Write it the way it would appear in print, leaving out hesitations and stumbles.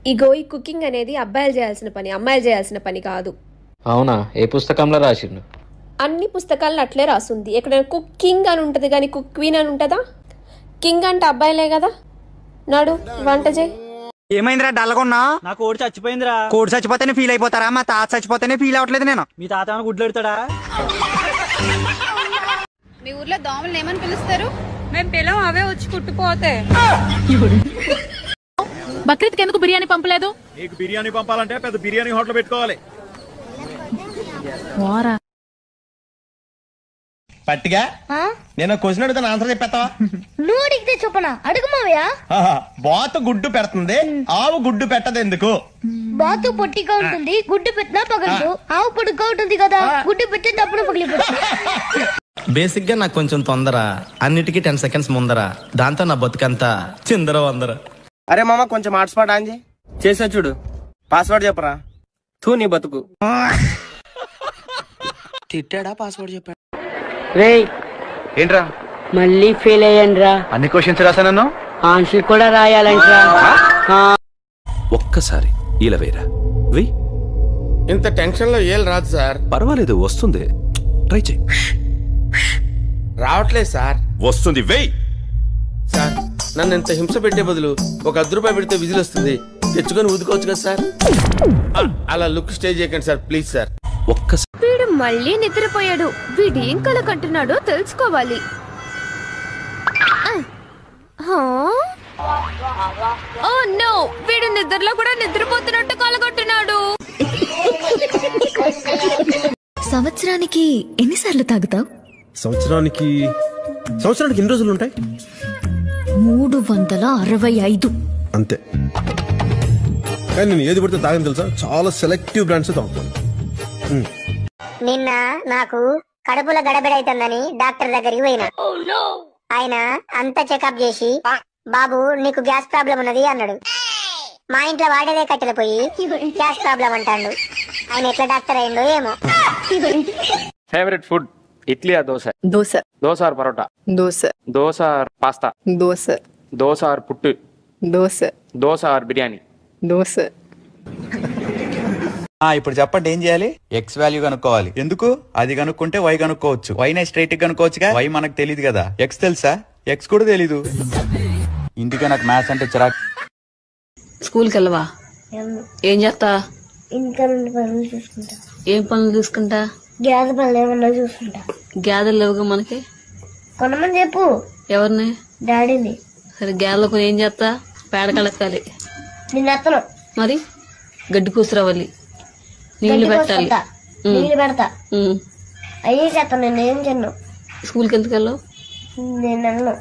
ఇగో ఈ కుకింగ్ అనేది అబ్బాయిలు చేయాల్సిన పని, అమ్మాయిలు చేయాల్సిన పని కాదు. అవునా? ఏ పుస్తకంలో రాసిండు? అన్ని పుస్తకాలను అట్లే రాస్తుంది. ఎక్కడైనా కుకింగ్ అని ఉంటుంది కానీ కుక్ క్వీన్ అని ఉంటుందా? కింగ్ అంటే అబ్బాయిలే కదా. నాడు వంట చేయి. ఏమైందిరా డల్గొన్నా? నా కోడి చచ్చిపోయిందిరా. కోడి చచ్చిపోతేనే ఫీల్ అయిపోతారా? మా తాత చచ్చిపోతేనే ఫీల్ అవ్వట్లేదు నేను. మీ తాత ఏమైనా గుడ్లు పెడతాడా? మీ ఊర్లో దోమలు ఏమని పిలుస్తారు? మేము పిలం, అవే వచ్చి కుట్టుపోతే. బక్రీద్కి ఎందుకు బిర్యానీ పంపలేదు? నీకు బిర్యానీ పంపాలంటే పెద్ద బిర్యానీ హోటల్ పెట్టుకోవాలి. పట్టిగా నేను క్వశ్చన్ అడుగుతాను, ఆన్సర్ చెప్పేస్తావా? నువ్వు అడిగితే చెప్పనా? అడుగు మావయ్య. బాతు గుడ్డు పెడుతుంది, ఆవు గుడ్డు పెట్టదు ఎందుకు? బాతు పొట్టిగా ఉంటుంది, గుడ్డు పెట్టినా పగలదు. ఆవు పొడుగ్గా ఉంటుంది కదా, గుడ్డు పెట్టేటప్పుడు పగిలిపోతుంది. బేసిక్ గా నాకు కొంచెం తొందర, అన్నిటికీ 10 seconds ముందర. దాంతో నా బతుకంతా చిందర వందర. అరే మామ కొంచెం హాట్స్పాట్ ఆన్ చేసా చూడు. పాస్వర్డ్ చెప్పరా? తూ నీ బతుకు. తిట్టాడా? పాస్వర్డ్ చెప్పాడు. రేయ్ ఏంట్రా మళ్ళీ ఫెయిల్ అయ్యాన్రా. అన్ని క్వశ్చన్స్ రాసాను, ఆన్సర్ కూడా రాయాలంట్రా. ఒక్కసారి ఇలా వేరా వెయ్. ఇంత టెన్షన్ లో ఏం రాదు సార్. పర్వాలేదు, వస్తుంది. ట్రై చేయి. రావట్లేదు సార్. వస్తుంది, వెయ్. సార్ నన్ను ఇంత హింస పెట్టే బదులు ఒక ₹10 పెడితే విజిల్ వస్తుంది, తెచ్చుకొని ఊదుకోవచ్చు కదా సార్. అలా లుక్ స్టే చేయకండి సార్, ప్లీజ్ సార్. ఒక్కసారి. వీడు మళ్ళీ నిద్రపోయాడు. వీడు ఏం కల కంటున్నాడో తెలుసుకోవాలి. ఓ నో, వీడు నిద్రలో కూడా నిద్రపోతున్నట్టు కలగొట్టున్నాడు. సంవత్సరానికి ఎన్నిసార్లు తాగుతావు? సంవత్సరానికి ఎన్ని రోజులు ఉంటాయి? 365. అంతే. కానీ నేను ఏది పడితే తాగని తెలుసా, చాలా సెలెక్టివ్ బ్రాండ్స్ తాగుతాను. నిన్న నాకు కడుపులో గడబిడైతుందని డాక్టర్ దగ్గరికి పోయినా. ఆయన అంత చెకప్ చేసి, బాబు నీకు గ్యాస్ ప్రాబ్లం ఉన్నది అన్నాడు. మా ఇంట్లో వాడేదే కట్టెలు పోయి గ్యాస్ ప్రాబ్లం అంటాడు. ఆయన ఎట్లా డాక్టర్ అయిందో ఏమో. ఫేవరెట్ ఫుడ్ ఇడ్లీ ఆ dosa? Dosa. Dosa or parotta? Dosa. Dosa or pasta? Dosa. Dosa or puttu? Dosa. Dosa or biryani? Dosa. ఇప్పుడు చెప్పండి ఏం చేయాలి? ఎక్స్ వాల్యూ కనుక్కోవాలి. ఎందుకు? అది కనుక్కుంటే వై కనుక్కోవచ్చు. వైనే స్ట్రైట్ కనుక్కోవచ్చుగా. వై మనకు తెలియదు కదా. ఎక్స్ తెలుసా? ఎక్స్ కూడా తెలీదు. ఇందుకే నాకు మ్యాథ్స్ అంటే చిరాకు. స్కూల్కి వెళ్ళవా? ఏం చేస్తా? ఇంకా 2 పనులు చూసుకుంటా. ఏం పనులు చూసుకుంటా? గ్యాస్ పనులు ఏమన్నా చూసుకుంటా. గ్యాదెలు లేవుగా మనకి. కొనమని చెప్పు. ఎవరిని? డాడీని. సరే గ్యాదెలో కొని ఏం చేస్తా? పేడ కలెక్కాలి. నిన్న అత్తను మరి గడ్డి కూసురావాలి, నీళ్లు పెట్టాలి. నీళ్ళు పెడతా. అయ్యే చేస్తాను. నేను ఏం చెన్ను. స్కూల్కి ఎందుకు వెళ్ళావు? నేను